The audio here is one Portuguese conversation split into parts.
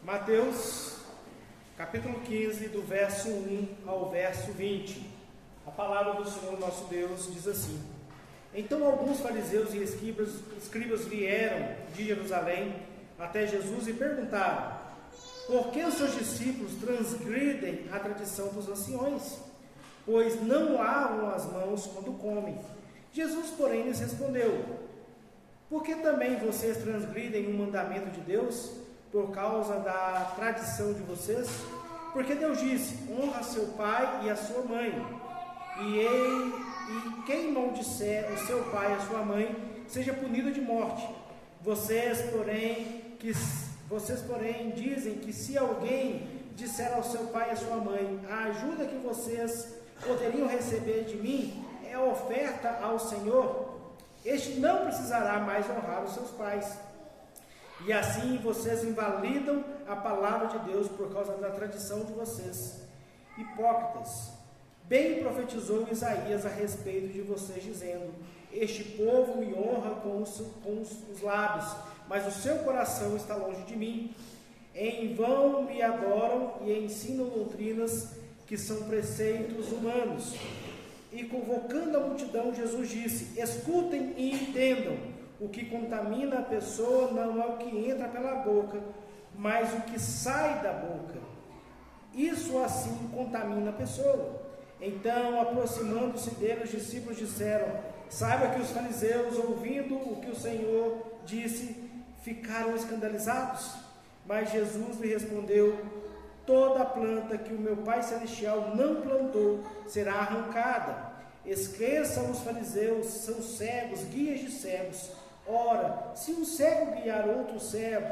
Mateus, capítulo 15, do verso 1 ao verso 20. A palavra do Senhor nosso Deus diz assim: Então alguns fariseus e escribas vieram de Jerusalém até Jesus e perguntaram: Por que os seus discípulos transgridem a tradição dos anciões, pois não lavam as mãos quando comem? Jesus, porém, lhes respondeu: Por que também vocês transgridem o mandamento de Deus por causa da tradição de vocês? Porque Deus disse: honra seu pai e a sua mãe, e quem maldisser o seu pai e a sua mãe seja punido de morte. Vocês, porém, dizem que se alguém disser ao seu pai e à sua mãe: a ajuda que vocês poderiam receber de mim é oferta ao Senhor, este não precisará mais honrar os seus pais. E assim vocês invalidam a palavra de Deus por causa da tradição de vocês. Hipócritas, bem profetizou Isaías a respeito de vocês, dizendo: Este povo me honra com os lábios, mas o seu coração está longe de mim. Em vão me adoram e ensinam doutrinas que são preceitos humanos. E convocando a multidão, Jesus disse: Escutem e entendam. O que contamina a pessoa não é o que entra pela boca, mas o que sai da boca. Isso assim contamina a pessoa. Então, aproximando-se dele, os discípulos disseram: Saiba que os fariseus, ouvindo o que o Senhor disse, ficaram escandalizados. Mas Jesus lhe respondeu: Toda planta que o meu Pai Celestial não plantou será arrancada. Esqueçam os fariseus, são cegos, guias de cegos. Ora, se um cego guiar outro cego,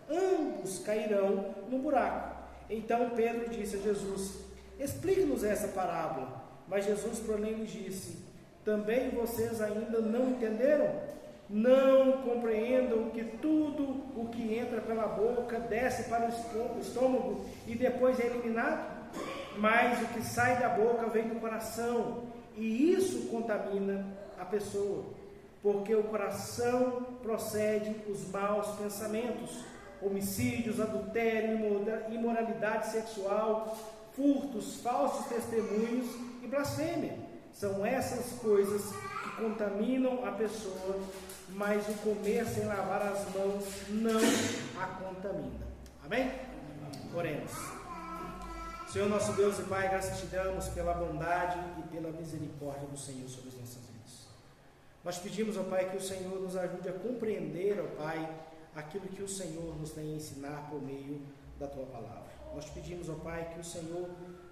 ambos cairão no buraco. Então Pedro disse a Jesus: Explique-nos essa parábola. Mas Jesus, porém, lhe disse: Também vocês ainda não entenderam? Não compreendam que tudo o que entra pela boca desce para o estômago e depois é eliminado? Mas o que sai da boca vem do coração, e isso contamina a pessoa. Porque o coração procede os maus pensamentos, homicídios, adultério, imoralidade sexual, furtos, falsos testemunhos e blasfêmia. São essas coisas que contaminam a pessoa, mas o comer sem lavar as mãos não a contamina. Amém? Oremos. Senhor nosso Deus e Pai, graças te damos pela bondade e pela misericórdia do Senhor sobre as nossas vidas. Nós pedimos, ó Pai, que o Senhor nos ajude a compreender, ó Pai, aquilo que o Senhor nos tem a ensinar por meio da Tua Palavra. Nós pedimos, ó Pai, que o Senhor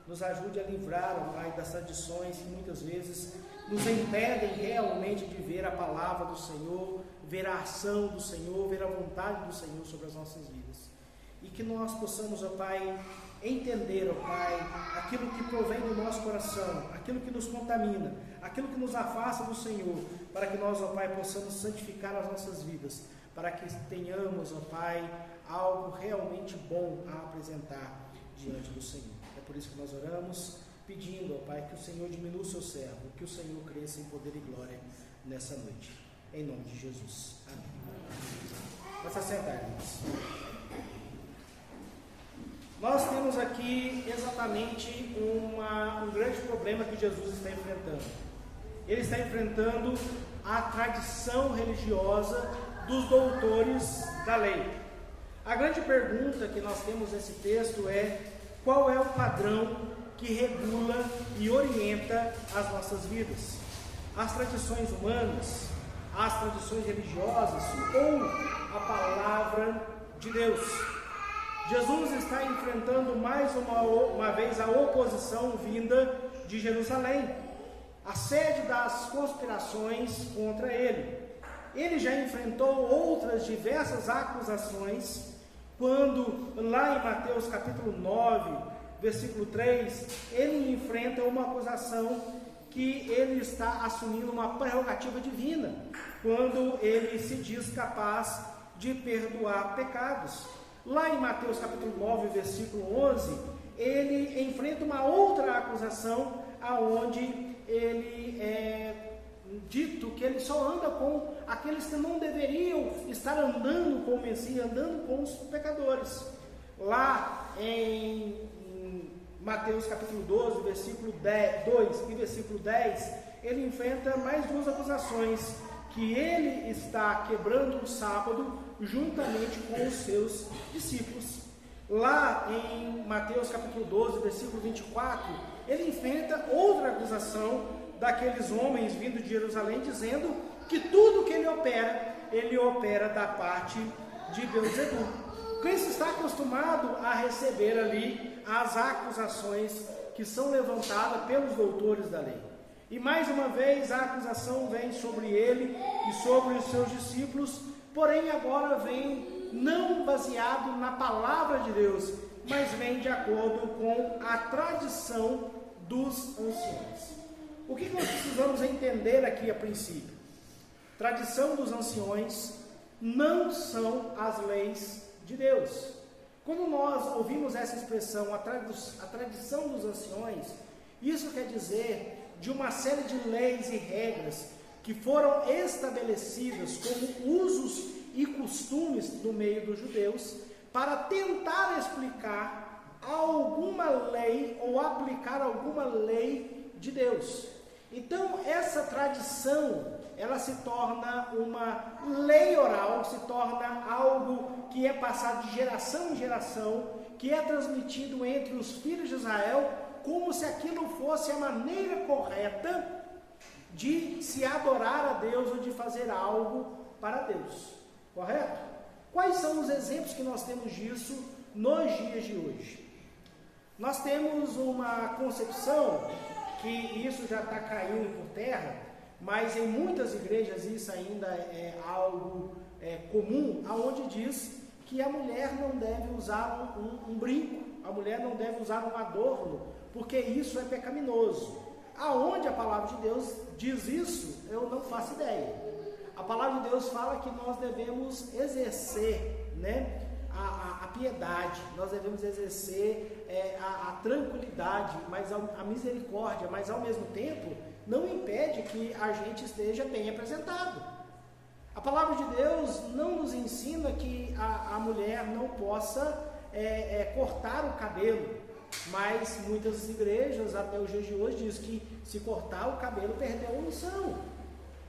nos ajude a livrar, ó Pai, das tradições que muitas vezes nos impedem realmente de ver a Palavra do Senhor, ver a ação do Senhor, ver a vontade do Senhor sobre as nossas vidas. E que nós possamos, ó Pai, entender, ó Pai, aquilo que provém do nosso coração, aquilo que nos contamina, aquilo que nos afasta do Senhor, para que nós, ó Pai, possamos santificar as nossas vidas, para que tenhamos, ó Pai, algo realmente bom a apresentar diante do Senhor. É por isso que nós oramos, pedindo, ó Pai, que o Senhor diminua o seu servo, que o Senhor cresça em poder e glória nessa noite. Em nome de Jesus. Amém. Vamos sentar, irmãos. Nós temos aqui exatamente um grande problema que Jesus está enfrentando. Ele está enfrentando a tradição religiosa dos doutores da lei. A grande pergunta que nós temos nesse texto é: qual é o padrão que regula e orienta as nossas vidas? As tradições humanas, as tradições religiosas ou a palavra de Deus? Jesus está enfrentando mais uma vez a oposição vinda de Jerusalém, a sede das conspirações contra ele. Ele já enfrentou outras diversas acusações, quando lá em Mateus capítulo 9, versículo 3, ele enfrenta uma acusação que ele está assumindo uma prerrogativa divina, quando ele se diz capaz de perdoar pecados. Lá em Mateus capítulo 9, versículo 11, ele enfrenta uma outra acusação, aonde ele é dito que ele só anda com aqueles que não deveriam estar andando com o Messias, andando com os pecadores. lá em Mateus capítulo 12, versículo 2 e versículo 10, ele enfrenta mais duas acusações, que ele está quebrando o sábado juntamente com os seus discípulos. Lá em Mateus capítulo 12, versículo 24, ele enfrenta outra acusação daqueles homens vindo de Jerusalém, dizendo que tudo que ele opera da parte de Beelzebul. Cristo está acostumado a receber ali as acusações que são levantadas pelos doutores da lei. E mais uma vez a acusação vem sobre ele e sobre os seus discípulos, porém agora vem não baseado na palavra de Deus, mas vem de acordo com a tradição dos anciões. O que nós precisamos entender aqui a princípio? Tradição dos anciões não são as leis de Deus. Quando nós ouvimos essa expressão, a tradição dos anciões, isso quer dizer de uma série de leis e regras que foram estabelecidas como usos e costumes no meio dos judeus para tentar explicar alguma lei ou aplicar alguma lei de Deus. Então essa tradição, ela se torna uma lei oral, se torna algo que é passado de geração em geração, que é transmitido entre os filhos de Israel, como se aquilo fosse a maneira correta de se adorar a Deus ou de fazer algo para Deus. Correto? Quais são os exemplos que nós temos disso nos dias de hoje? Nós temos uma concepção que isso já está caindo por terra, mas em muitas igrejas isso ainda é algo comum, aonde diz que a mulher não deve usar um brinco, a mulher não deve usar um adorno, porque isso é pecaminoso. Aonde a palavra de Deus diz isso, eu não faço ideia. A palavra de Deus fala que nós devemos exercer, né, a piedade, nós devemos exercer a tranquilidade, mas a misericórdia, mas ao mesmo tempo não impede que a gente esteja bem apresentado. A palavra de Deus não nos ensina que a mulher não possa cortar o cabelo, mas muitas igrejas até os dias de hoje dizem que se cortar o cabelo perdeu a unção.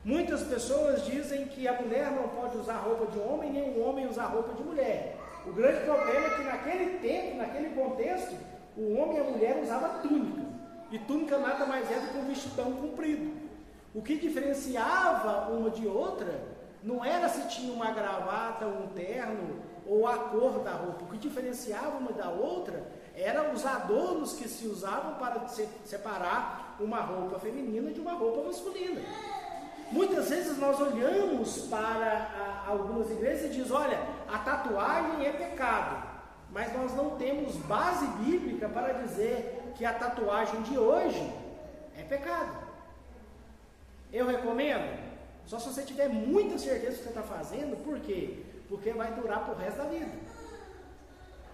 Muitas pessoas dizem que a mulher não pode usar roupa de homem, nem o homem usar roupa de mulher. O grande problema é que naquele tempo, naquele contexto, o homem e a mulher usavam túnica. E túnica nada mais é do que um vestidão comprido. O que diferenciava uma de outra não era se tinha uma gravata, um terno ou a cor da roupa. O que diferenciava uma da outra eram os adornos que se usavam para separar uma roupa feminina de uma roupa masculina. Muitas vezes nós olhamos para algumas igrejas e dizemos, olha, a tatuagem é pecado, mas nós não temos base bíblica para dizer que a tatuagem de hoje é pecado. Eu recomendo, só se você tiver muita certeza do que você está fazendo. Por quê? Porque vai durar para o resto da vida.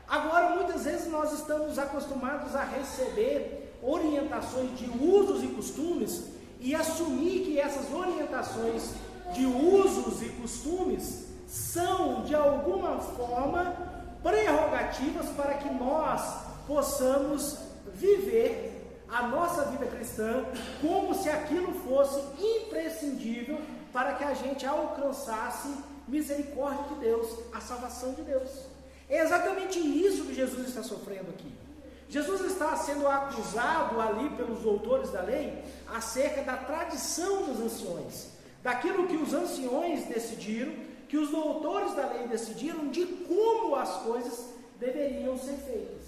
Agora, muitas vezes nós estamos acostumados a receber orientações de usos e costumes e assumir que essas orientações de usos e costumes são, de alguma forma, prerrogativas para que nós possamos viver a nossa vida cristã como se aquilo fosse imprescindível para que a gente alcançasse misericórdia de Deus, a salvação de Deus. É exatamente isso que Jesus está sofrendo aqui. Jesus está sendo acusado ali pelos doutores da lei acerca da tradição dos anciões, daquilo que os anciões decidiram, que os doutores da lei decidiram de como as coisas deveriam ser feitas.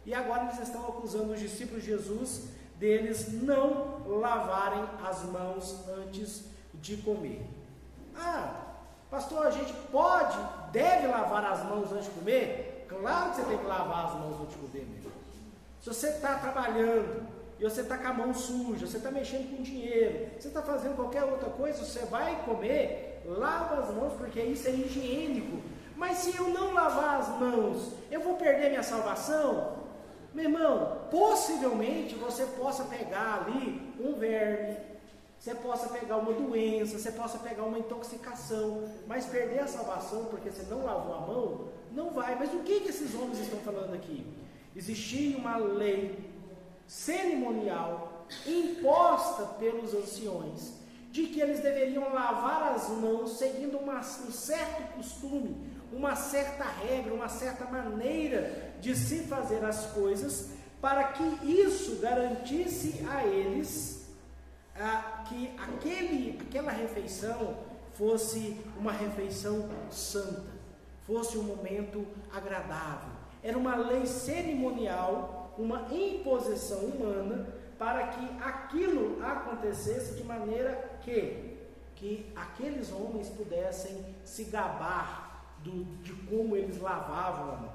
E agora eles estão acusando os discípulos de Jesus deles não lavarem as mãos antes de comer. Pastor, a gente deve lavar as mãos antes de comer? Claro que você tem que lavar as mãos antes de comer, meu irmão. Se você está trabalhando e você está com a mão suja, você está mexendo com dinheiro, você está fazendo qualquer outra coisa, você vai comer, lava as mãos, porque isso é higiênico. Mas se eu não lavar as mãos, eu vou perder minha salvação? Meu irmão, possivelmente você possa pegar ali um verme, você possa pegar uma doença, você possa pegar uma intoxicação, mas perder a salvação porque você não lavou a mão, não vai. Mas o que esses homens estão falando aqui. Existia uma lei cerimonial imposta pelos anciões, de que eles deveriam lavar as mãos seguindo um certo costume, uma certa regra, uma certa maneira de se fazer as coisas, para que isso garantisse a eles que aquela refeição fosse uma refeição santa, fosse um momento agradável. Era uma lei cerimonial, uma imposição humana, para que aquilo acontecesse de maneira que aqueles homens pudessem se gabar de como eles lavavam a mão,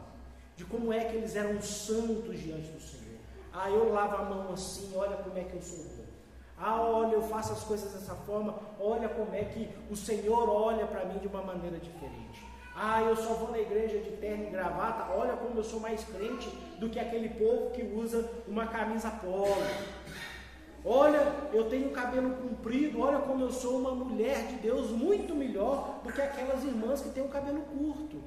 de como é que eles eram santos diante do Senhor. Eu lavo a mão assim, olha como é que eu sou bom. Olha, eu faço as coisas dessa forma, olha como é que o Senhor olha para mim de uma maneira diferente. Eu só vou na igreja de terno e gravata, olha como eu sou mais crente do que aquele povo que usa uma camisa polo. Olha, eu tenho cabelo comprido, olha como eu sou uma mulher de Deus muito melhor do que aquelas irmãs que têm o cabelo curto.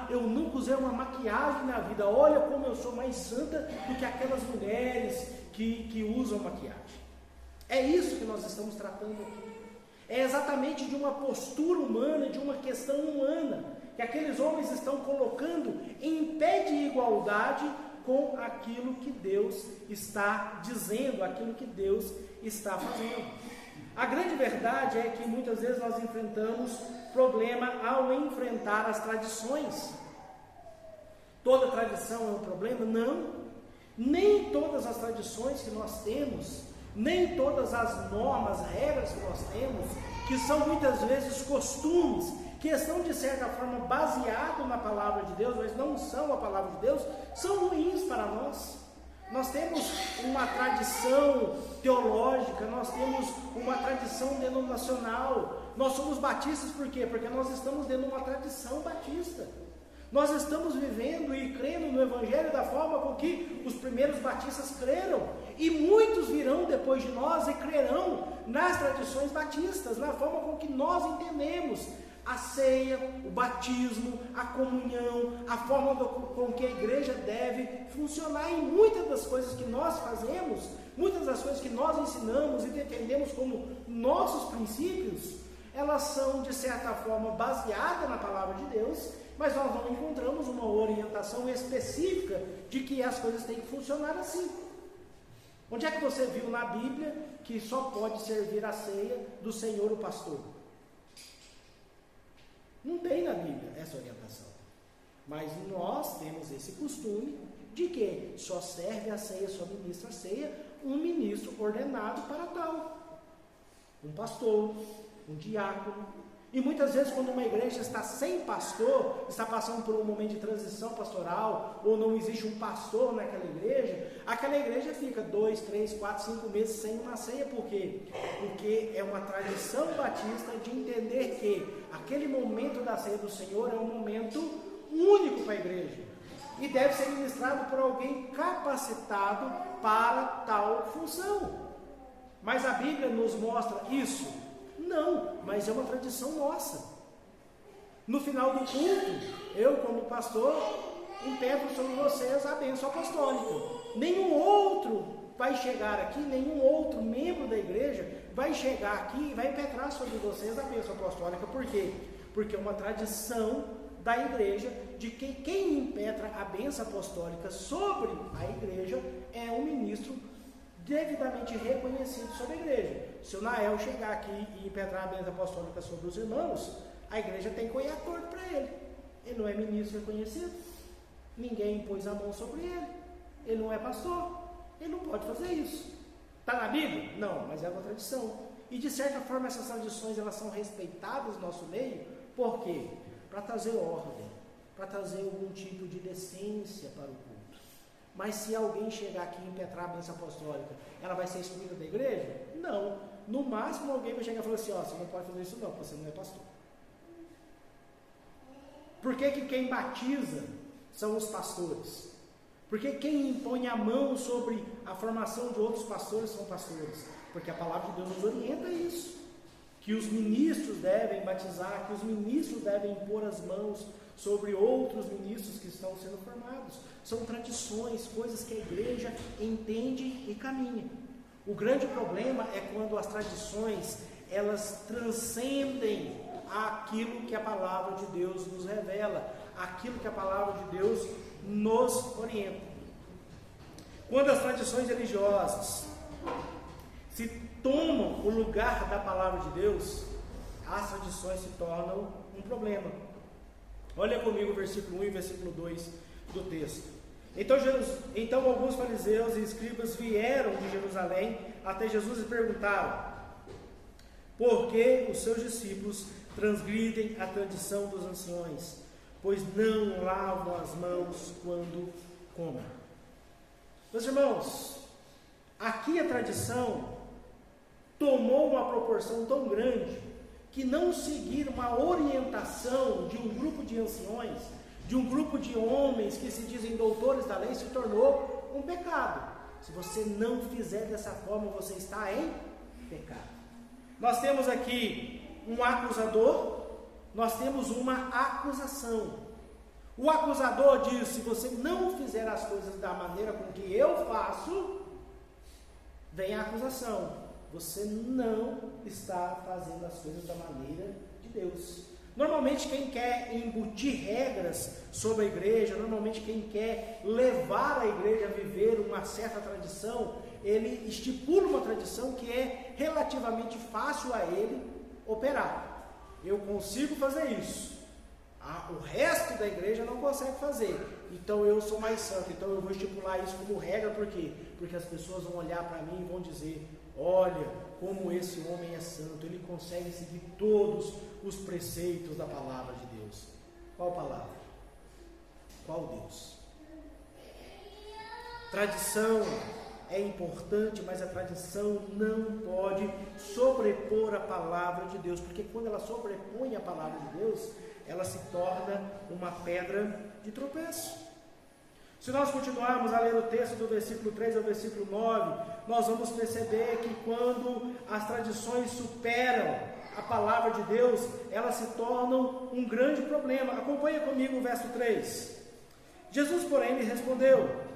Eu nunca usei uma maquiagem na vida, olha como eu sou mais santa do que aquelas mulheres que usam maquiagem. É isso que nós estamos tratando aqui. É exatamente de uma postura humana, de uma questão humana, que aqueles homens estão colocando em pé de igualdade com aquilo que Deus está dizendo, aquilo que Deus está fazendo. A grande verdade é que muitas vezes nós enfrentamos problema ao enfrentar as tradições. Toda tradição é um problema? Não. Nem todas as tradições que nós temos, nem todas as normas, regras que nós temos, que são muitas vezes costumes, que estão de certa forma baseados na palavra de Deus, mas não são a palavra de Deus, são ruins para nós. Nós temos uma tradição teológica, nós temos uma tradição denominacional. Nós somos batistas por quê? Porque nós estamos dentro de uma tradição batista. Nós estamos vivendo e crendo no Evangelho da forma com que os primeiros batistas creram. E muitos virão depois de nós e crerão nas tradições batistas, na forma com que nós entendemos a ceia, o batismo, a comunhão, a forma com que a igreja deve funcionar. E muitas das coisas que nós fazemos, muitas das coisas que nós ensinamos e defendemos como nossos princípios, elas são de certa forma baseadas na palavra de Deus, mas nós não encontramos uma orientação específica de que as coisas têm que funcionar assim. Onde é que você viu na Bíblia que só pode servir a ceia do Senhor o pastor? Não tem na Bíblia essa orientação. Mas nós temos esse costume de que só serve a ceia, só ministra a ceia um ministro ordenado para tal. Um pastor, um diácono. E muitas vezes quando uma igreja está sem pastor, está passando por um momento de transição pastoral, ou não existe um pastor naquela igreja, aquela igreja fica 2, 3, 4, 5 meses sem uma ceia. Por quê? Porque é uma tradição batista de entender que aquele momento da ceia do Senhor é um momento único para a igreja. E deve ser ministrado por alguém capacitado para tal função. Mas a Bíblia nos mostra isso? Não, mas é uma tradição nossa. No final do culto, eu como pastor, impetro sobre vocês a bênção apostólica. Nenhum outro vai chegar aqui, nenhum outro membro da igreja vai chegar aqui e vai impetrar sobre vocês a bênção apostólica. Por quê? Porque é uma tradição da igreja de que quem impetra a bênção apostólica sobre a igreja é um ministro devidamente reconhecido sobre a igreja. Se o Nael chegar aqui e impetrar a bênção apostólica sobre os irmãos, a igreja tem que olhar torto para ele. Ele não é ministro reconhecido, ninguém impôs a mão sobre ele, ele não é pastor, ele não pode fazer isso. Está na Bíblia? Não, mas é uma tradição. E de certa forma essas tradições elas são respeitadas no nosso meio. Por quê? Para trazer ordem, para trazer algum tipo de decência para o culto. Mas se alguém chegar aqui e impetrar a bênção apostólica, ela vai ser excluída da igreja? Não. No máximo alguém vai chegar e falar assim, você não pode fazer isso não, porque você não é pastor. Por que quem batiza são os pastores? Porque quem impõe a mão sobre a formação de outros pastores são pastores? Porque a palavra de Deus nos orienta a isso. Que os ministros devem batizar, que os ministros devem impor as mãos sobre outros ministros que estão sendo formados. São tradições, coisas que a igreja entende e caminha. O grande problema é quando as tradições, elas transcendem aquilo que a palavra de Deus nos revela, aquilo que a palavra de Deus nos orienta. Quando as tradições religiosas se tomam o lugar da palavra de Deus, as tradições se tornam um problema. Olha comigo o versículo 1 e versículo 2 do texto. Então alguns fariseus e escribas vieram de Jerusalém até Jesus e perguntaram: por que os seus discípulos transgridem a tradição dos anciões, pois não lavam as mãos quando comem? Meus irmãos, aqui a tradição tomou uma proporção tão grande que não seguir uma orientação de um grupo de anciões, de um grupo de homens que se dizem doutores da lei, se tornou um pecado. Se você não fizer dessa forma, você está em pecado. Nós temos aqui um acusador, nós temos uma acusação. O acusador diz: se você não fizer as coisas da maneira com que eu faço, vem a acusação: você não está fazendo as coisas da maneira de Deus. Normalmente quem quer embutir regras sobre a igreja, normalmente quem quer levar a igreja a viver uma certa tradição, ele estipula uma tradição que é relativamente fácil a ele operar. Eu consigo fazer isso, o resto da igreja não consegue fazer, então eu sou mais santo, então eu vou estipular isso como regra. Por quê? Porque as pessoas vão olhar para mim e vão dizer: olha como esse homem é santo, ele consegue seguir todos os preceitos da palavra de Deus. Qual palavra? Qual Deus? Tradição é importante, mas a tradição não pode sobrepor a palavra de Deus, porque quando ela sobrepõe a palavra de Deus, ela se torna uma pedra de tropeço. Se nós continuarmos a ler o texto do versículo 3 ao versículo 9, nós vamos perceber que quando as tradições superam a palavra de Deus, elas se tornam um grande problema. Acompanha comigo o verso 3. Jesus, porém, lhe respondeu: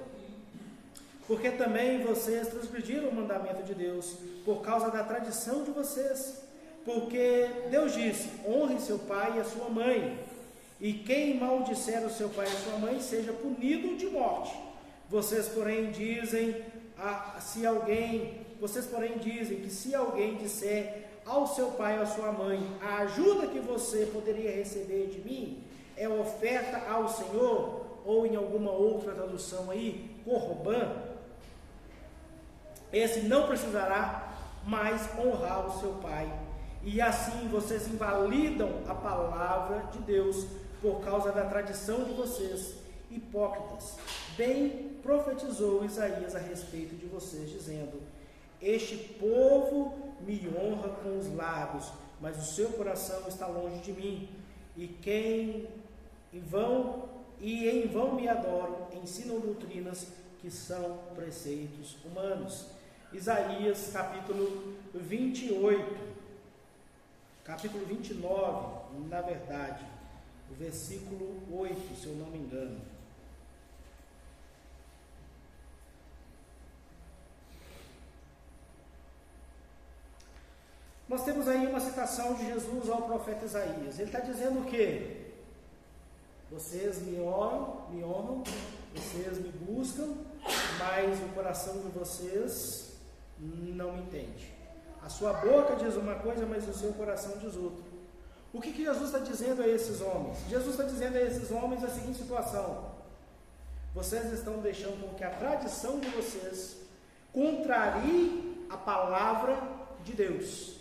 porque também vocês transgrediram o mandamento de Deus, por causa da tradição de vocês. Porque Deus disse: honre seu pai e a sua mãe, e quem maldisser o seu pai e a sua mãe seja punido de morte. Vocês, porém, dizem que se alguém disser ao seu pai ou à sua mãe: a ajuda que você poderia receber de mim é oferta ao Senhor, ou em alguma outra tradução aí, corban, esse não precisará mais honrar o seu pai. E assim vocês invalidam a palavra de Deus por causa da tradição de vocês, hipócritas. Bem profetizou Isaías a respeito de vocês, dizendo: este povo me honra com os lábios, mas o seu coração está longe de mim, e em vão me adoram, ensinam doutrinas que são preceitos humanos. Isaías capítulo 28, capítulo 29, na verdade, o versículo 8, se eu não me engano. Nós temos aí uma citação de Jesus ao profeta Isaías. Ele está dizendo o quê? Vocês me honram, vocês me buscam, mas o coração de vocês não me entende. A sua boca diz uma coisa, mas o seu coração diz outra. O que Jesus está dizendo a esses homens? Jesus está dizendo a esses homens a seguinte situação: vocês estão deixando com que a tradição de vocês contrarie a palavra de Deus.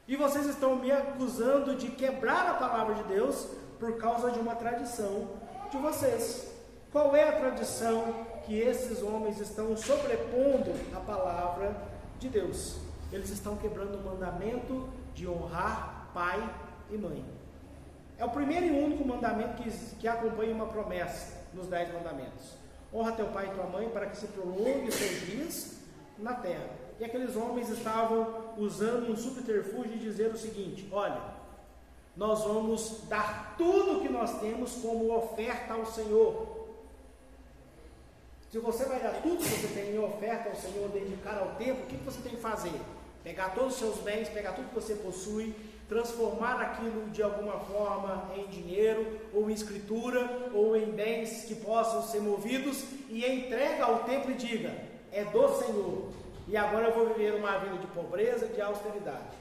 E vocês estão me acusando de quebrar a palavra de Deus por causa de uma tradição de vocês. Qual é a tradição que esses homens estão sobrepondo à palavra de Deus? Eles estão quebrando o mandamento de honrar pai e mãe. É o primeiro e único mandamento que acompanha uma promessa nos 10 mandamentos. Honra teu pai e tua mãe para que se prolongue os seus dias na terra. E aqueles homens estavam usando um subterfúgio de dizer o seguinte: olha, nós vamos dar tudo que nós temos como oferta ao Senhor. Se você vai dar tudo que você tem em oferta ao Senhor, dedicar ao tempo, o que você tem que fazer? Pegar todos os seus bens, pegar tudo que você possui, transformar aquilo de alguma forma em dinheiro, ou em escritura, ou em bens que possam ser movidos, e entrega ao templo e diga, é do Senhor, e agora eu vou viver uma vida de pobreza, de austeridade.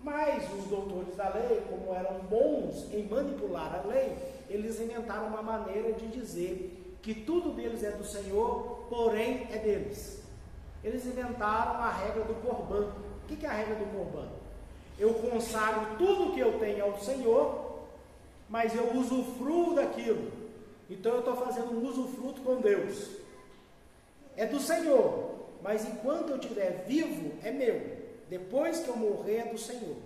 Mas os doutores da lei, como eram bons em manipular a lei, eles inventaram uma maneira de dizer que tudo deles é do Senhor, porém é deles. Eles inventaram a regra do Corban. O que é a regra do Corban? Eu consagro tudo que eu tenho ao Senhor, mas eu usufruo daquilo. Então eu estou fazendo um usufruto com Deus. É do Senhor, mas enquanto eu estiver vivo, é meu. Depois que eu morrer, é do Senhor.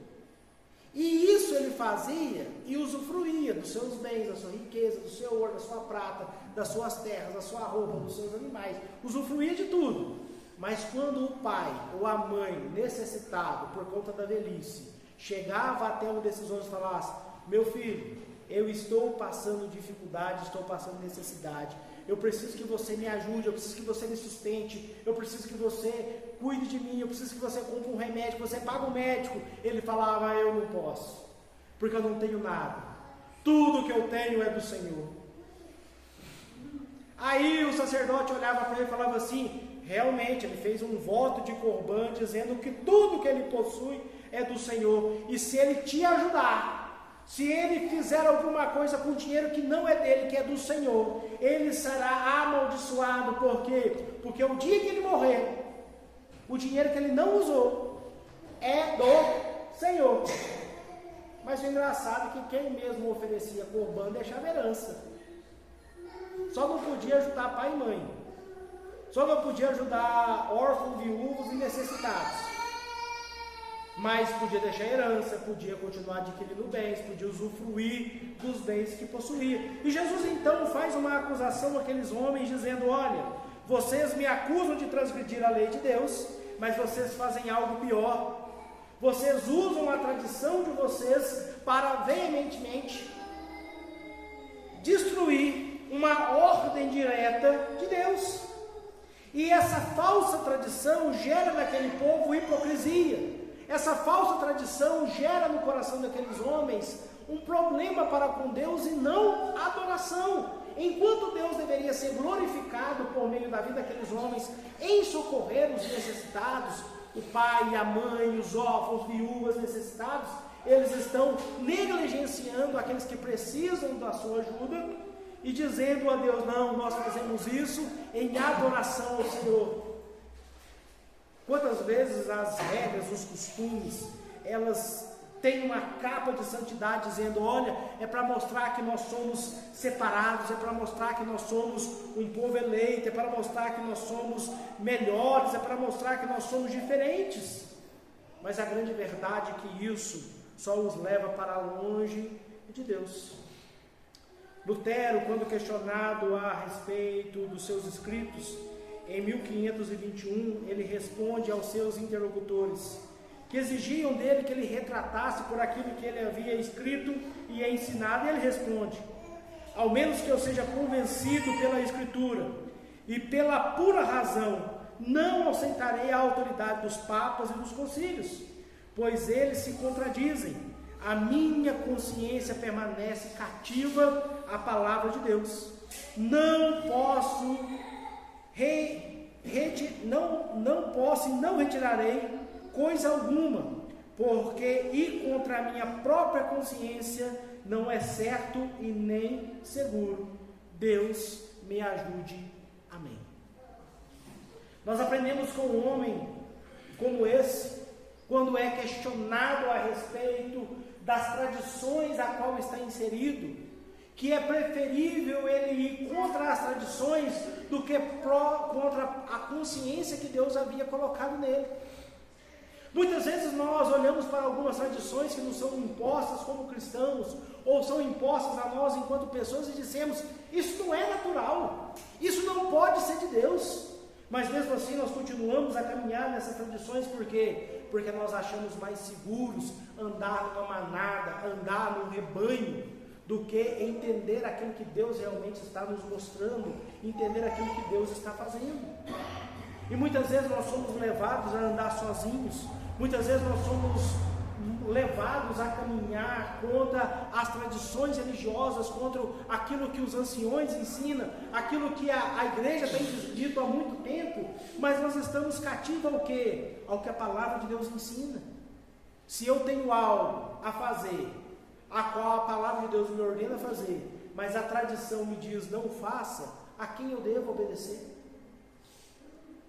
E isso ele fazia e usufruía dos seus bens, da sua riqueza, do seu ouro, da sua prata, das suas terras, da sua roupa, dos seus animais. Usufruía de tudo. Mas quando o pai ou a mãe, necessitado por conta da velhice, chegava até um desses homens e falasse, meu filho, eu estou passando dificuldade, estou passando necessidade, eu preciso que você me ajude, eu preciso que você me sustente, eu preciso que você cuide de mim, eu preciso que você compre um remédio, que você pague um médico. Ele falava, eu não posso, porque eu não tenho nada, tudo que eu tenho é do Senhor. Aí o sacerdote olhava para ele e falava assim, realmente ele fez um voto de Corban, dizendo que tudo que ele possui é do Senhor, e se ele te ajudar, se ele fizer alguma coisa com dinheiro que não é dele, que é do Senhor, ele será amaldiçoado. Por quê? Porque o dia que ele morrer, o dinheiro que ele não usou é do Senhor. Mas o engraçado é que quem mesmo oferecia Corban deixava herança. Só não podia ajudar pai e mãe. Só não podia ajudar órfãos, viúvos e necessitados. Mas podia deixar herança, podia continuar adquirindo bens, podia usufruir dos bens que possuía. E Jesus então faz uma acusação àqueles homens, dizendo, olha, vocês me acusam de transgredir a lei de Deus, mas vocês fazem algo pior. Vocês usam a tradição de vocês para veementemente destruir uma ordem direta de Deus. E essa falsa tradição gera naquele povo hipocrisia. Essa falsa tradição gera no coração daqueles homens um problema para com Deus e não adoração. Enquanto Deus deveria ser glorificado por meio da vida daqueles homens em socorrer os necessitados, o pai, a mãe, os órfãos, viúvas necessitados, eles estão negligenciando aqueles que precisam da sua ajuda e dizendo a Deus, não, nós fazemos isso em adoração ao Senhor. Quantas vezes as regras, os costumes, elas têm uma capa de santidade dizendo, olha, é para mostrar que nós somos separados, é para mostrar que nós somos um povo eleito, é para mostrar que nós somos melhores, é para mostrar que nós somos diferentes. Mas a grande verdade é que isso só os leva para longe de Deus. Lutero, quando questionado a respeito dos seus escritos, em 1521, ele responde aos seus interlocutores, que exigiam dele que ele retratasse por aquilo que ele havia escrito e ensinado, e ele responde, ao menos que eu seja convencido pela Escritura, e pela pura razão, não aceitarei a autoridade dos papas e dos concílios, pois eles se contradizem, a minha consciência permanece cativa à palavra de Deus, não posso não retirarei coisa alguma, porque ir contra a minha própria consciência não é certo e nem seguro. Deus me ajude. Amém. Nós aprendemos com um homem como esse, quando é questionado a respeito das tradições a qual está inserido, que é preferível ele ir contra as tradições do que contra a consciência que Deus havia colocado nele. Muitas vezes nós olhamos para algumas tradições que nos são impostas como cristãos, ou são impostas a nós enquanto pessoas, e dizemos, isso não é natural, isso não pode ser de Deus. Mas mesmo assim nós continuamos a caminhar nessas tradições, porque Porque nós achamos mais seguros andar numa manada, andar num rebanho, do que entender aquilo que Deus realmente está nos mostrando, entender aquilo que Deus está fazendo. E muitas vezes nós somos levados a andar sozinhos, muitas vezes nós somos levados a caminhar contra as tradições religiosas, contra aquilo que os anciões ensinam, aquilo que a igreja tem dito há muito tempo, mas nós estamos cativos ao quê? Ao que a palavra de Deus ensina. Se eu tenho algo a fazer, a qual a palavra de Deus me ordena fazer, mas a tradição me diz não faça, a quem eu devo obedecer?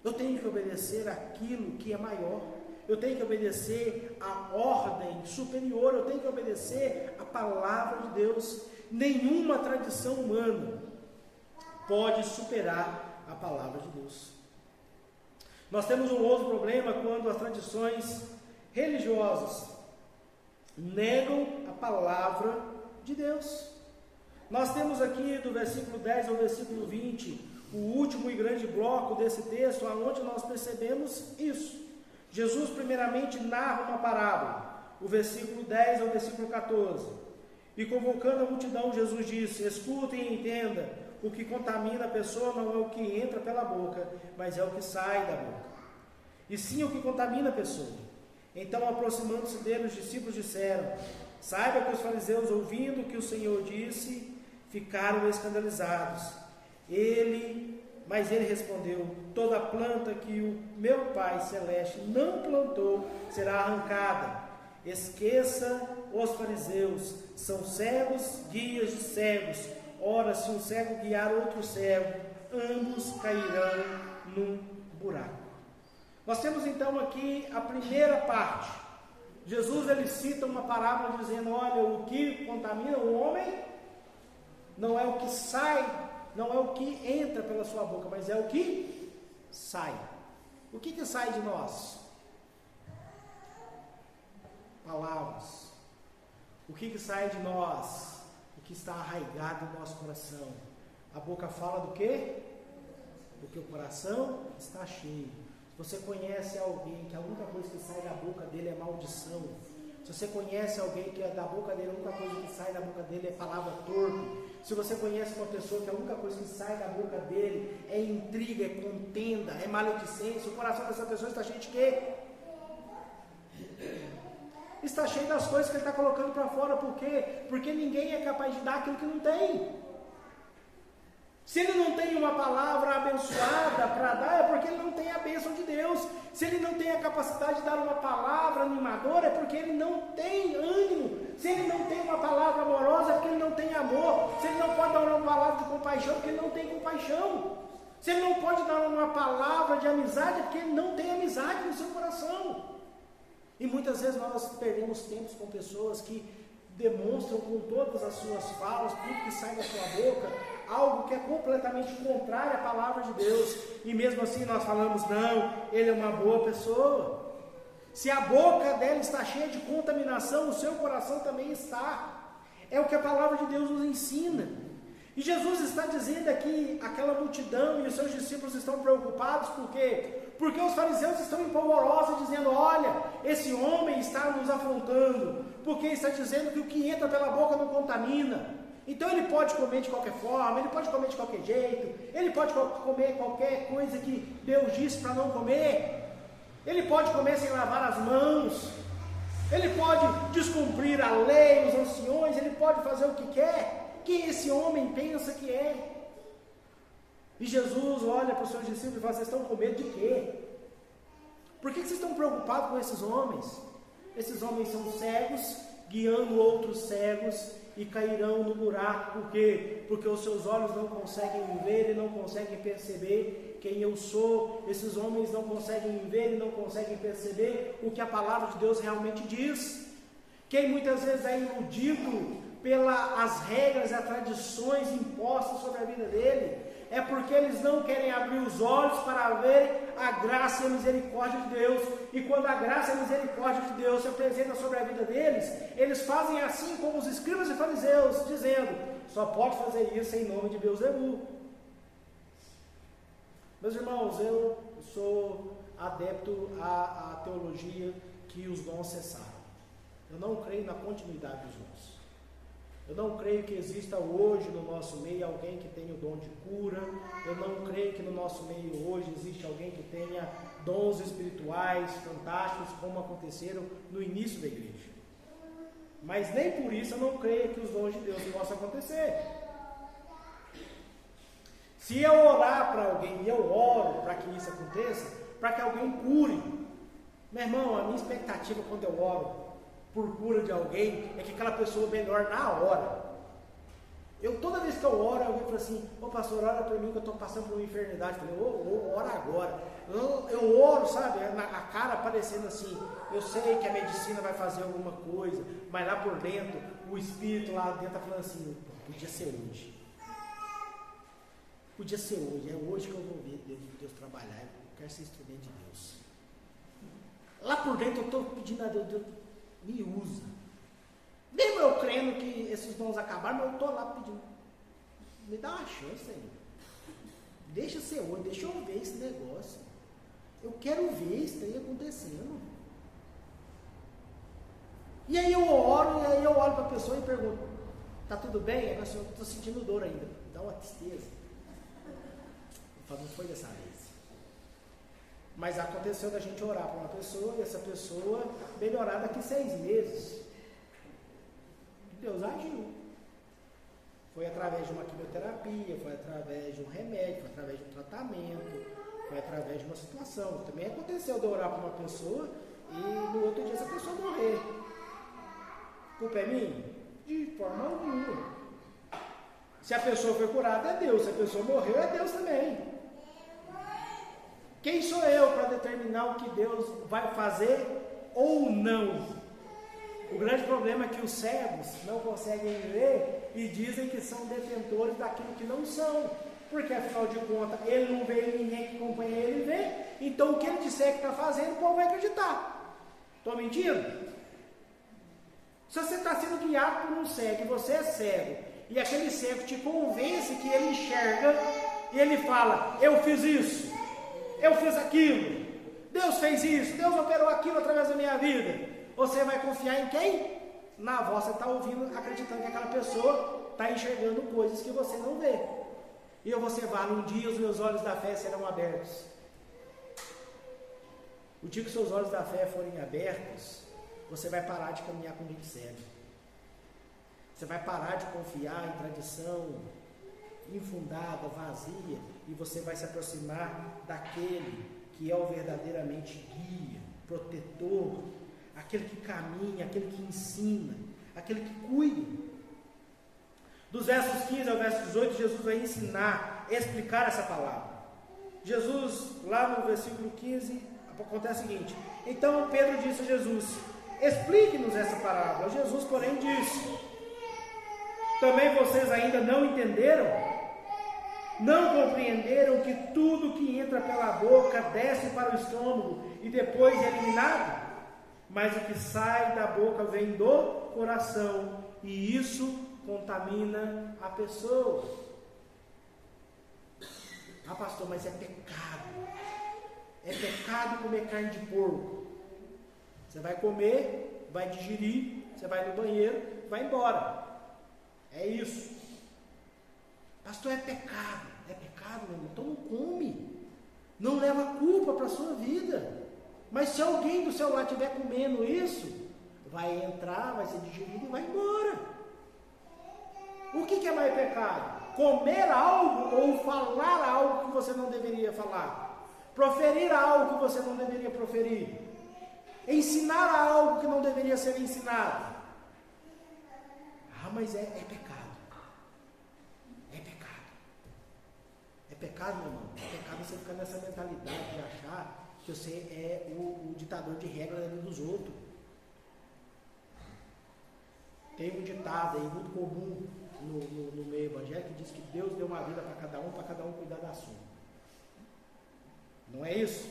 Eu tenho que obedecer aquilo que é maior, eu tenho que obedecer a ordem superior, eu tenho que obedecer a palavra de Deus. Nenhuma tradição humana pode superar a palavra de Deus. Nós temos um outro problema quando as tradições religiosas negam a palavra de Deus. Nós temos aqui do versículo 10 ao versículo 20, o último e grande bloco desse texto, onde nós percebemos isso. Jesus primeiramente narra uma parábola, o versículo 10 ao versículo 14. E convocando a multidão, Jesus disse: escutem e entendam, o que contamina a pessoa não é o que entra pela boca, mas é o que sai da boca. E sim o que contamina a pessoa. Então, aproximando-se dele, os discípulos disseram: saiba que os fariseus, ouvindo o que o Senhor disse, ficaram escandalizados. Mas ele respondeu: toda planta que o meu Pai Celeste não plantou será arrancada. Esqueça os fariseus, são cegos, guias de cegos. Ora, se um cego guiar outro cego, ambos cairão num buraco. Nós temos então aqui a primeira parte. Jesus ele cita uma parábola dizendo: olha, o que contamina o homem não é o que sai, não é o que entra pela sua boca, mas é o que sai. O que sai de nós? Palavras. O que sai de nós? O que está arraigado no nosso coração. A boca fala do quê? Do que o coração está cheio. Se você conhece alguém que a única coisa que sai da boca dele é maldição, se você conhece alguém que da boca dele, a única coisa que sai da boca dele é palavra torpe, se você conhece uma pessoa que a única coisa que sai da boca dele é intriga, é contenda, é maledicência, o coração dessa pessoa está cheio de quê? Está cheio das coisas que ele está colocando para fora. Por quê? Porque ninguém é capaz de dar aquilo que não tem. Se ele não tem uma palavra abençoada para dar, é porque ele não tem a bênção de Deus. Se ele não tem a capacidade de dar uma palavra animadora, é porque ele não tem ânimo. Se ele não tem uma palavra amorosa, é porque ele não tem amor. Se ele não pode dar uma palavra de compaixão, é porque ele não tem compaixão. Se ele não pode dar uma palavra de amizade, é porque ele não tem amizade no seu coração. E muitas vezes nós perdemos tempos com pessoas que demonstram com todas as suas falas, tudo que sai da sua boca, algo que é completamente contrário à palavra de Deus, e mesmo assim nós falamos: não, ele é uma boa pessoa. Se a boca dela está cheia de contaminação, o seu coração também está. É o que a palavra de Deus nos ensina. E Jesus está dizendo aqui, aquela multidão e os seus discípulos estão preocupados, por quê? Porque os fariseus estão em polvorosa, dizendo: olha, esse homem está nos afrontando, porque está dizendo que o que entra pela boca não contamina. Então ele pode comer de qualquer forma, ele pode comer de qualquer jeito, ele pode comer qualquer coisa que Deus disse para não comer, ele pode comer sem lavar as mãos, ele pode descumprir a lei, os anciões, ele pode fazer o que quer. Quem esse homem pensa que é? E Jesus olha para os seus discípulos e fala: vocês estão com medo de quê? Por que vocês estão preocupados com esses homens? Esses homens são cegos, guiando outros cegos, e cairão no buraco. Por quê? Porque os seus olhos não conseguem ver e não conseguem perceber quem eu sou. Esses homens não conseguem ver e não conseguem perceber o que a palavra de Deus realmente diz. Quem muitas vezes é iludido pelas regras e as tradições impostas sobre a vida dele, é porque eles não querem abrir os olhos para ver a graça e a misericórdia de Deus. E quando a graça e a misericórdia de Deus se apresenta sobre a vida deles, eles fazem assim como os escribas e fariseus, dizendo: só pode fazer isso em nome de Beelzebul. Meus irmãos, eu sou adepto à teologia que os dons cessaram. Eu não creio na continuidade dos dons. Eu não creio que exista hoje no nosso meio alguém que tenha o dom de cura. Eu não creio que no nosso meio hoje existe alguém que tenha dons espirituais fantásticos como aconteceram no início da igreja. Mas nem por isso eu não creio que os dons de Deus possam acontecer. Se eu orar para alguém, e eu oro para que isso aconteça, para que alguém cure. Meu irmão, a minha expectativa quando eu oro por cura de alguém é que aquela pessoa melhore na hora. Toda vez que eu oro, alguém fala assim: ô pastor, ora para mim que eu estou passando por uma enfermidade. Eu falei: ora agora. Eu oro, sabe, a cara aparecendo assim. Eu sei que a medicina vai fazer alguma coisa, mas lá por dentro, o espírito lá dentro está falando assim: podia ser hoje. Podia ser hoje, é hoje que eu vou ver Deus trabalhar. Eu quero ser instrumento de Deus. Lá por dentro eu estou pedindo a Deus: me usa. Mesmo eu crendo que esses dons acabaram, mas eu estou lá pedindo: me dá uma chance, Senhor. Deixa ser hoje, deixa eu ver esse negócio. Eu quero ver isso aí acontecendo. E aí eu oro, e aí eu olho para a pessoa e pergunto: tá tudo bem? Aí eu estou sentindo dor ainda. Dá uma tristeza. Eu falo: não foi dessa vez. Mas aconteceu da gente orar para uma pessoa e essa pessoa melhorar daqui 6 meses. Deus agiu. Foi através de uma quimioterapia, foi através de um remédio, foi através de um tratamento, foi através de uma situação. Também aconteceu de eu orar para uma pessoa e no outro dia essa pessoa morrer. A culpa é minha? De forma alguma. Se a pessoa foi curada, é Deus. Se a pessoa morreu, é Deus também. Quem sou eu para determinar o que Deus vai fazer ou não? O grande problema é que os cegos não conseguem ver e dizem que são detentores daquilo que não são. Porque afinal de contas, ele não vê e ninguém que acompanha ele vê. Então o que ele disser que está fazendo, o povo vai acreditar. Estou mentindo? Se você está sendo guiado por um cego e você é cego, e aquele cego te convence que ele enxerga, e ele fala: eu fiz isso, eu fiz aquilo, Deus fez isso, Deus operou aquilo através da minha vida. Você vai confiar em quem? Na voz você está ouvindo, acreditando que aquela pessoa está enxergando coisas que você não vê. E você vai: num dia os meus olhos da fé serão abertos. O dia que seus olhos da fé forem abertos, você vai parar de caminhar com gente cego. Você vai parar de confiar em tradição infundada, vazia, e você vai se aproximar daquele que é o verdadeiramente guia, protetor, aquele que caminha, aquele que ensina, aquele que cuida. Dos versos 15 ao verso 18, Jesus vai ensinar, explicar essa palavra. Jesus, lá no versículo 15, acontece o seguinte: então Pedro disse a Jesus: explique-nos essa parábola. Jesus, porém, disse: também vocês ainda não entenderam? Não compreenderam que tudo que entra pela boca desce para o estômago e depois é eliminado? Mas o que sai da boca vem do coração, e isso contamina a pessoa. Ah, pastor, mas é pecado. É pecado comer carne de porco. Você vai comer, vai digerir, você vai no banheiro, vai embora. É isso. Pastor, é pecado. É pecado, meu irmão. Então não come. Não leva culpa para a sua vida. Mas se alguém do seu lado estiver comendo isso, vai entrar, vai ser digerido e vai embora. O que é mais pecado? Comer algo ou falar algo que você não deveria falar? Proferir algo que você não deveria proferir? Ensinar algo que não deveria ser ensinado? Ah, mas é pecado. É pecado. É pecado, meu irmão. É pecado você ficar nessa mentalidade de achar que você é o ditador de regra da vida dos outros. Tem um ditado aí muito comum no meio evangélico que diz que Deus deu uma vida para cada um cuidar da sua. Não é isso?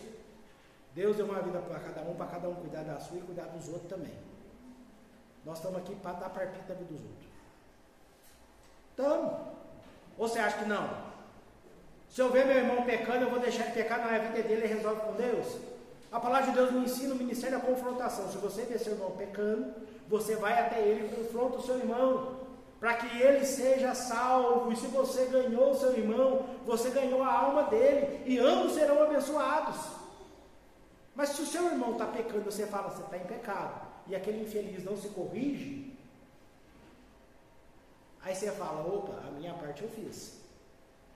Deus deu uma vida para cada um cuidar da sua e cuidar dos outros também. Nós estamos aqui para dar palpite da vida dos outros. Estamos. Ou você acha que não? Se eu ver meu irmão pecando, eu vou deixar ele pecar na vida dele e resolve com Deus? A palavra de Deus nos ensina o ministério da confrontação. Se você ver seu irmão pecando, você vai até ele e confronta o seu irmão, para que ele seja salvo. E se você ganhou o seu irmão, você ganhou a alma dele, e ambos serão abençoados. Mas se o seu irmão está pecando, você fala, você está em pecado, e aquele infeliz não se corrige, aí você fala, opa, a minha parte eu fiz,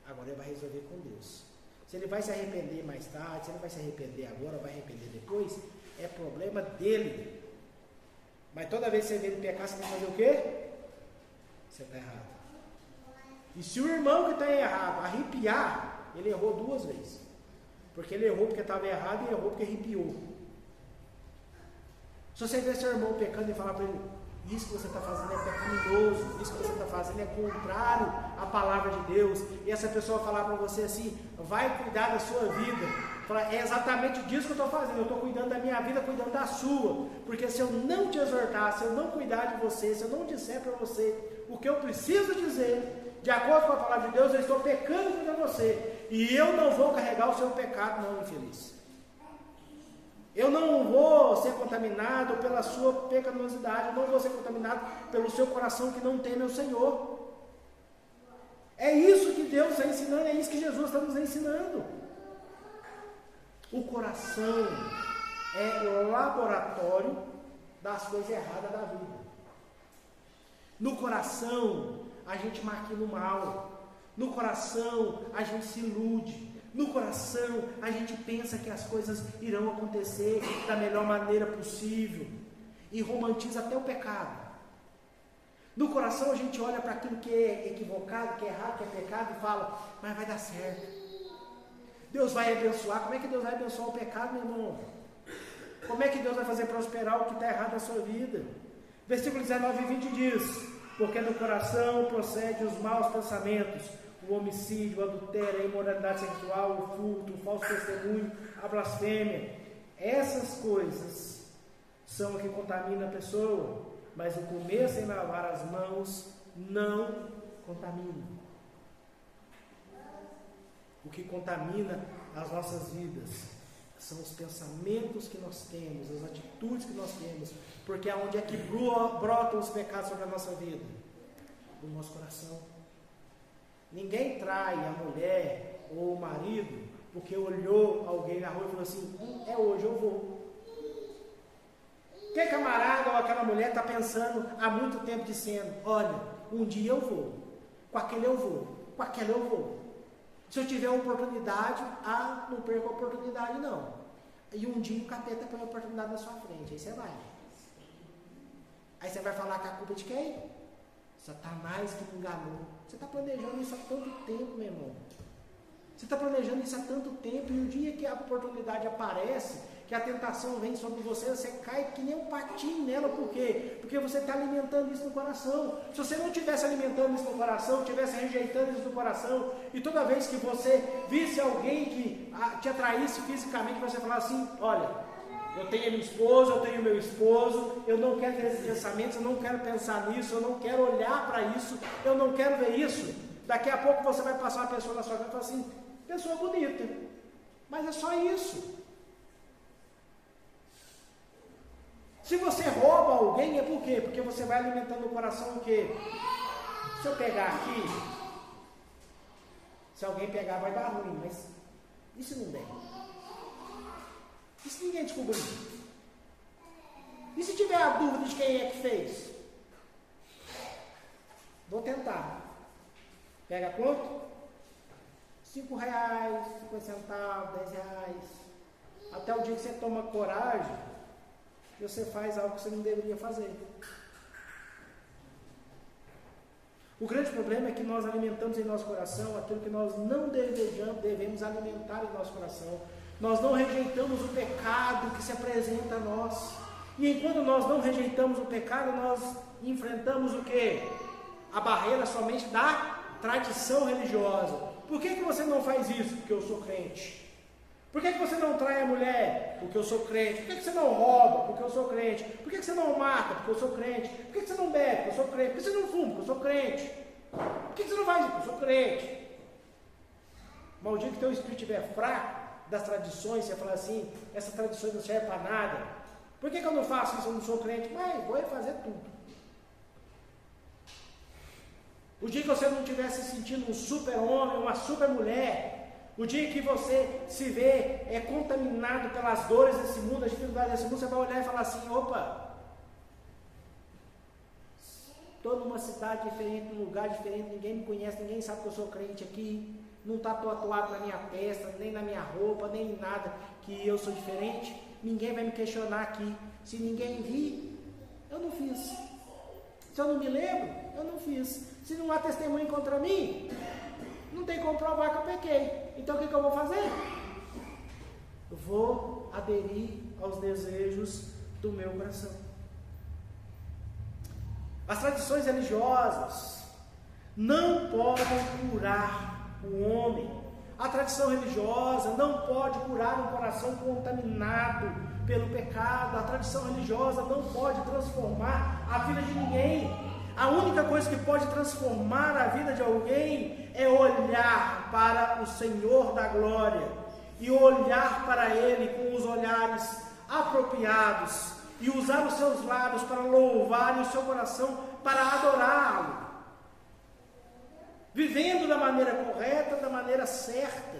agora ele vai resolver com Deus. Se ele vai se arrepender mais tarde, se ele vai se arrepender agora, vai arrepender depois, é problema dele. Mas toda vez que você vê ele pecar, você tem que fazer o quê? Você está errado. E se o irmão que está errado arrepiar, ele errou 2 vezes. Porque ele errou porque estava errado e errou porque arrepiou. Se você ver seu irmão pecando e falar para ele, isso que você está fazendo é pecaminoso, isso que você está fazendo é contrário à palavra de Deus, e essa pessoa falar para você assim, vai cuidar da sua vida, fala, é exatamente disso que eu estou fazendo, eu estou cuidando da minha vida, cuidando da sua, porque se eu não te exortar, se eu não cuidar de você, se eu não disser para você o que eu preciso dizer, de acordo com a palavra de Deus, eu estou pecando contra você, e eu não vou carregar o seu pecado, não, infeliz. Eu não vou ser contaminado pela sua pecaminosidade, eu não vou ser contaminado pelo seu coração que não teme ao Senhor. É isso que Deus está ensinando, é isso que Jesus está nos ensinando. O coração é o laboratório das coisas erradas da vida. No coração a gente maquina o mal, no coração a gente se ilude. No coração, a gente pensa que as coisas irão acontecer da melhor maneira possível e romantiza até o pecado. No coração, a gente olha para aquilo que é equivocado, que é errado, que é pecado e fala, mas vai dar certo. Deus vai abençoar. Como é que Deus vai abençoar o pecado, meu irmão? Como é que Deus vai fazer prosperar o que está errado na sua vida? Versículo 19 e 20 diz, porque do coração procede os maus pensamentos, o homicídio, o adultério, a imoralidade sexual, o furto, o falso testemunho, a blasfêmia. Essas coisas são o que contamina a pessoa, mas o comer sem lavar as mãos não contamina. O que contamina as nossas vidas são os pensamentos que nós temos, as atitudes que nós temos, porque aonde é que brotam os pecados sobre a nossa vida? No nosso coração. Ninguém trai a mulher ou o marido porque olhou alguém na rua e falou assim, é hoje eu vou. Que camarada ou aquela mulher está pensando há muito tempo dizendo, olha, um dia eu vou, com aquele eu vou, com aquele eu vou. Se eu tiver uma oportunidade, não perco a oportunidade não. E um dia o capeta põe a oportunidade na sua frente, aí você vai. Aí você vai falar que a culpa é de quem? Satanás que me enganou. Você está planejando isso há tanto tempo, meu irmão. Você está planejando isso há tanto tempo, e o dia que a oportunidade aparece, que a tentação vem sobre você, você cai que nem um patinho nela. Por quê? Porque você está alimentando isso no coração. Se você não estivesse alimentando isso no coração, estivesse rejeitando isso no coração, e toda vez que você visse alguém que te atraísse fisicamente, você falar assim, olha, eu tenho a minha esposa, eu tenho meu esposo, eu não quero ter esses pensamentos, eu não quero pensar nisso, eu não quero olhar para isso, eu não quero ver isso. Daqui a pouco você vai passar uma pessoa na sua vida e falar assim, pessoa bonita, mas é só isso. Se você rouba alguém, é por quê? Porque você vai alimentando o coração o quê? Se eu pegar aqui, se alguém pegar vai dar ruim, mas e se não der? E se ninguém descobrir? E se tiver a dúvida de quem é que fez? Vou tentar. Pega quanto? 5 reais, 50 centavos, 10 reais. Até o dia que você toma coragem e você faz algo que você não deveria fazer. O grande problema é que nós alimentamos em nosso coração aquilo que nós não devemos alimentar em nosso coração. Nós não rejeitamos o pecado que se apresenta a nós. E enquanto nós não rejeitamos o pecado, nós enfrentamos o quê? A barreira somente da tradição religiosa. Por que você não faz isso? Porque eu sou crente. Por que você não trai a mulher? Porque eu sou crente. Por que você não rouba? Porque eu sou crente. Por que você não mata? Porque eu sou crente. Por que você não bebe? Porque eu sou crente. Por que você não fuma? Porque eu sou crente. Por que você não faz isso? Porque eu sou crente. Mas o dia que teu espírito estiver fraco das tradições, você fala assim, essas tradições não servem para nada. Por que eu não faço isso? Eu não sou crente. Mas vou fazer tudo. O dia que você não estiver se sentindo um super-homem, uma super-mulher, o dia que você se vê contaminado pelas dores desse mundo, as dificuldades desse mundo, você vai olhar e falar assim, opa, estou numa cidade diferente, num lugar diferente, ninguém me conhece, ninguém sabe que eu sou crente aqui, não está tatuado na minha testa, nem na minha roupa, nem em nada, que eu sou diferente, ninguém vai me questionar aqui. Se ninguém vir, eu não fiz. Se eu não me lembro, eu não fiz. Se não há testemunho contra mim, não tem como provar que eu pequei. Então o que eu vou fazer? Eu vou aderir aos desejos do meu coração. As tradições religiosas não podem curar o homem. A tradição religiosa não pode curar um coração contaminado pelo pecado. A tradição religiosa não pode transformar a vida de ninguém. A única coisa que pode transformar a vida de alguém é olhar para o Senhor da glória e olhar para Ele com os olhares apropriados e usar os seus lábios para louvar e o seu coração para adorá-lo, vivendo da maneira correta, da maneira certa,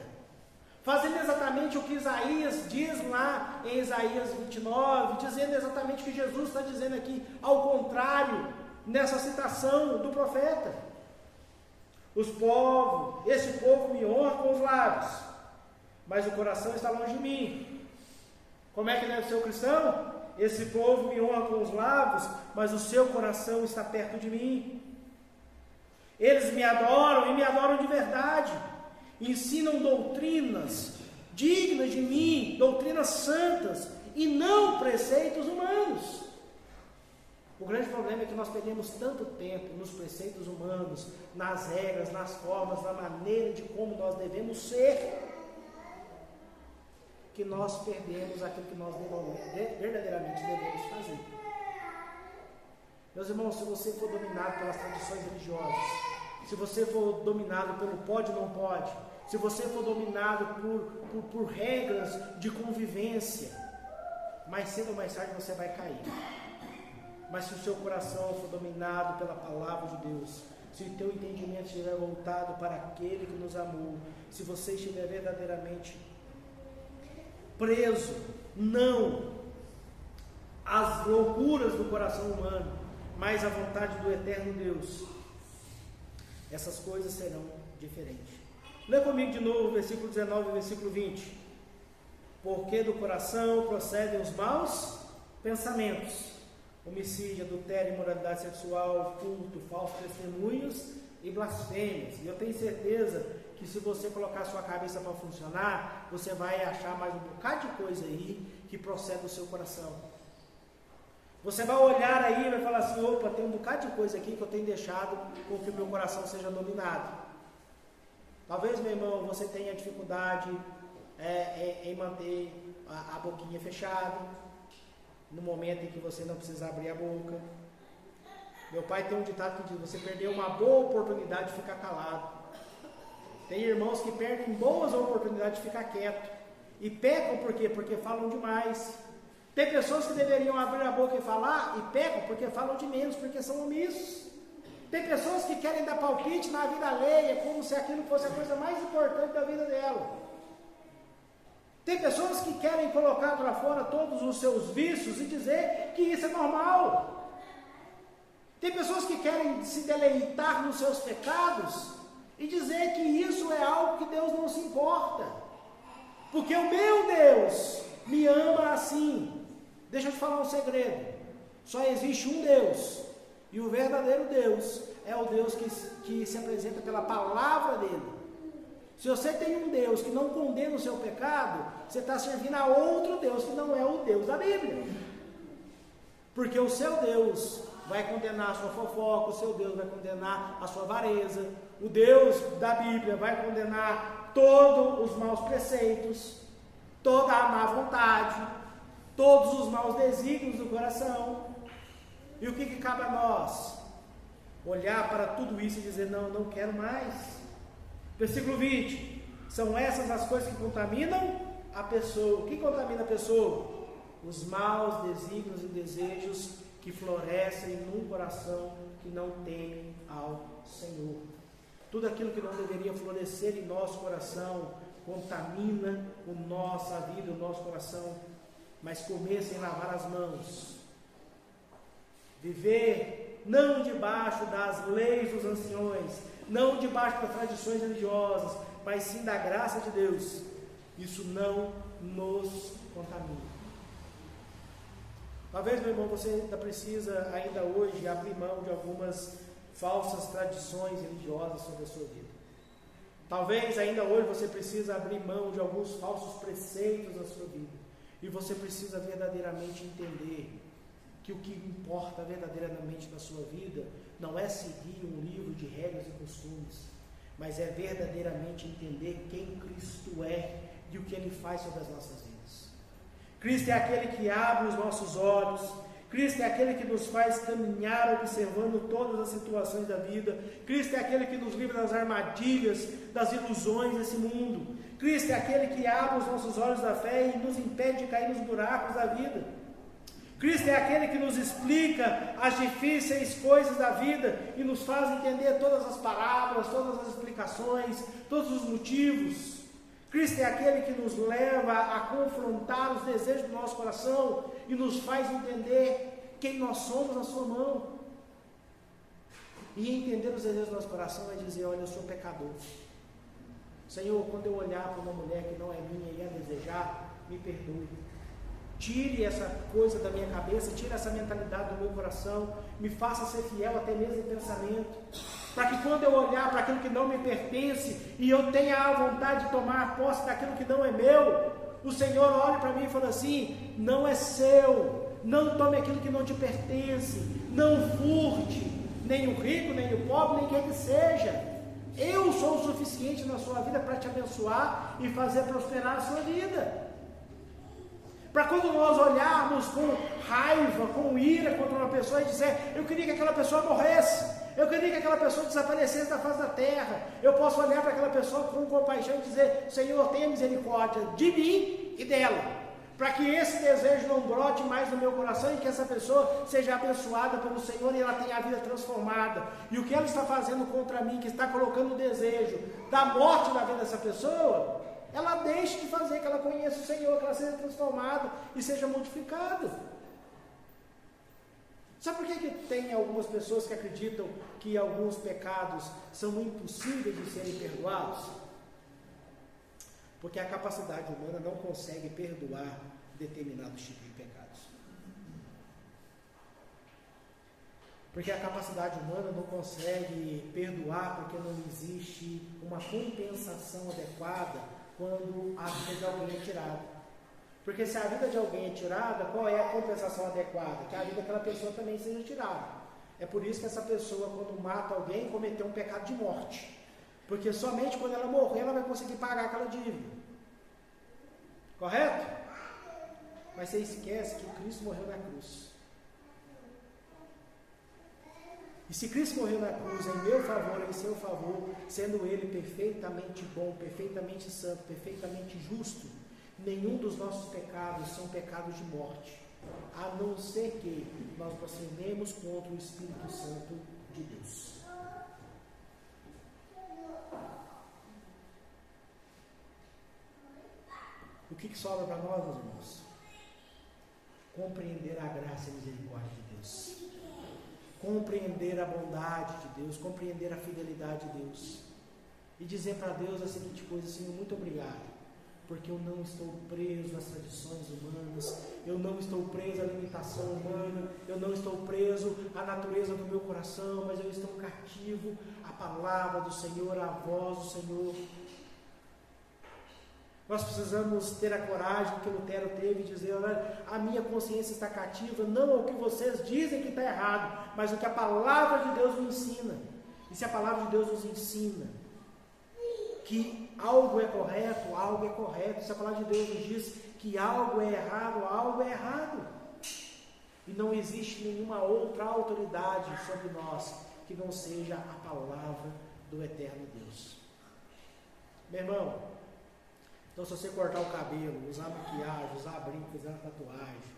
fazendo exatamente o que Isaías diz lá em Isaías 29, dizendo exatamente o que Jesus está dizendo aqui, ao contrário, nessa citação do profeta. Esse povo me honra com os lábios, mas o coração está longe de mim. Como é que deve ser o cristão? Esse povo me honra com os lábios, mas o seu coração está perto de mim. Eles me adoram e me adoram de verdade. Ensinam doutrinas dignas de mim, doutrinas santas, e não preceitos humanos. O grande problema é que nós perdemos tanto tempo nos preceitos humanos, nas regras, nas formas, na maneira de como nós devemos ser, que nós perdemos aquilo que nós verdadeiramente devemos fazer. Meus irmãos, se você for dominado pelas tradições religiosas, se você for dominado pelo pode ou não pode, se você for dominado por regras de convivência, mais cedo ou mais tarde você vai cair. Mas se o seu coração for dominado pela palavra de Deus, se o teu entendimento estiver voltado para aquele que nos amou, se você estiver verdadeiramente preso, não às loucuras do coração humano, mas à vontade do eterno Deus, essas coisas serão diferentes. Lê comigo de novo o versículo 19 e o versículo 20. Porque do coração procedem os maus pensamentos, homicídio, adultério, imoralidade sexual, furto, falsos testemunhos e blasfêmias. E eu tenho certeza que se você colocar a sua cabeça para funcionar, você vai achar mais um bocado de coisa aí que procede do seu coração. Você vai olhar aí e vai falar assim, opa, tem um bocado de coisa aqui que eu tenho deixado com que o meu coração seja dominado. Talvez, meu irmão, você tenha dificuldade em manter a boquinha fechada, no momento em que você não precisa abrir a boca. Meu pai tem um ditado que diz, você perdeu uma boa oportunidade de ficar calado. Tem irmãos que perdem boas oportunidades de ficar quieto. E pecam por quê? Porque falam demais. Tem pessoas que deveriam abrir a boca e falar, e pecam porque falam de menos, porque são omissos. Tem pessoas que querem dar palpite na vida alheia, como se aquilo fosse a coisa mais importante da vida dela. Tem pessoas que querem colocar para fora todos os seus vícios e dizer que isso é normal. Tem pessoas que querem se deleitar nos seus pecados e dizer que isso é algo que Deus não se importa. Porque o meu Deus me ama assim. Deixa eu te falar um segredo. Só existe um Deus. E o verdadeiro Deus é o Deus que se apresenta pela palavra dele. Se você tem um Deus que não condena o seu pecado, você está servindo a outro Deus que não é o Deus da Bíblia. Porque o seu Deus vai condenar a sua fofoca, o seu Deus vai condenar a sua avareza, o Deus da Bíblia vai condenar todos os maus preceitos, toda a má vontade, todos os maus desígnios do coração. E o que cabe a nós? Olhar para tudo isso e dizer, não quero mais. Versículo 20, São essas as coisas que contaminam a pessoa. O que contamina a pessoa? Os maus desígnios e desejos que florescem num coração que não teme ao Senhor. Tudo aquilo que não deveria florescer em nosso coração contamina a nossa vida, o nosso coração. Mas comer sem lavar as mãos, viver não debaixo das leis dos anciões, não debaixo das tradições religiosas, mas sim da graça de Deus, isso não nos contamina. Talvez, meu irmão, você ainda precisa, ainda hoje, abrir mão de algumas falsas tradições religiosas sobre a sua vida. Talvez ainda hoje você precisa abrir mão de alguns falsos preceitos da sua vida. E você precisa verdadeiramente entender que o que importa verdadeiramente na sua vida não é seguir um livro de regras e costumes, mas é verdadeiramente entender quem Cristo é e o que Ele faz sobre as nossas vidas. Cristo é aquele que abre os nossos olhos. Cristo é aquele que nos faz caminhar observando todas as situações da vida. Cristo é aquele que nos livra das armadilhas, das ilusões desse mundo. Cristo é aquele que abre os nossos olhos da fé e nos impede de cair nos buracos da vida. Cristo é aquele que nos explica as difíceis coisas da vida e nos faz entender todas as parábolas, todas as explicações, todos os motivos. Cristo é aquele que nos leva a confrontar os desejos do nosso coração e nos faz entender quem nós somos na sua mão. E entender os desejos do nosso coração é dizer: olha, eu sou pecador. Senhor, quando eu olhar para uma mulher que não é minha e a desejar, me perdoe. Tire essa coisa da minha cabeça, tire essa mentalidade do meu coração, me faça ser fiel até mesmo em pensamento, para que quando eu olhar para aquilo que não me pertence e eu tenha a vontade de tomar posse daquilo que não é meu, o Senhor olhe para mim e fala assim: não é seu, não tome aquilo que não te pertence, não furte, nem o rico, nem o pobre, nem quem que seja. Eu sou o suficiente na sua vida para te abençoar e fazer prosperar a sua vida. Para quando nós olharmos com raiva, com ira contra uma pessoa e dizer: eu queria que aquela pessoa morresse, eu queria que aquela pessoa desaparecesse da face da terra, eu posso olhar para aquela pessoa com compaixão e dizer: Senhor, tenha misericórdia de mim e dela, para que esse desejo não brote mais no meu coração e que essa pessoa seja abençoada pelo Senhor e ela tenha a vida transformada. E o que ela está fazendo contra mim, que está colocando o desejo da morte na vida dessa pessoa, ela deixe de fazer, que ela conheça o Senhor, que ela seja transformada e seja modificada. Sabe por que tem algumas pessoas que acreditam que alguns pecados são impossíveis de serem perdoados? Porque a capacidade humana não consegue perdoar determinados tipos de pecados. Porque a capacidade humana não consegue perdoar porque não existe uma compensação adequada quando a vida de alguém é tirada. Porque se a vida de alguém é tirada, qual é a compensação adequada? Que a vida daquela pessoa também seja tirada. É por isso que essa pessoa, quando mata alguém, cometeu um pecado de morte. Porque somente quando ela morrer, ela vai conseguir pagar aquela dívida. Correto? Mas você esquece que Cristo morreu na cruz. E se Cristo morreu na cruz em meu favor, em seu favor, sendo Ele perfeitamente bom, perfeitamente santo, perfeitamente justo, nenhum dos nossos pecados são pecados de morte, a não ser que nós blasfememos contra o Espírito Santo de Deus. O que sobra para nós, meus irmãos? Compreender a graça e a misericórdia de Deus. Compreender a bondade de Deus, compreender a fidelidade de Deus. E dizer para Deus a seguinte coisa: Senhor, muito obrigado, porque eu não estou preso às tradições humanas, eu não estou preso à limitação humana, eu não estou preso à natureza do meu coração, mas eu estou cativo à palavra do Senhor, à voz do Senhor. Nós precisamos ter a coragem que Lutero teve de dizer: olha, a minha consciência está cativa, não ao que vocês dizem que está errado, mas o que a palavra de Deus me ensina. E se a palavra de Deus nos ensina que algo é correto, algo é correto. Se a palavra de Deus nos diz que algo é errado, algo é errado. E não existe nenhuma outra autoridade sobre nós que não seja a palavra do eterno Deus. Meu irmão, Então, se você cortar o cabelo, usar maquiagem, usar brinco, usar tatuagem,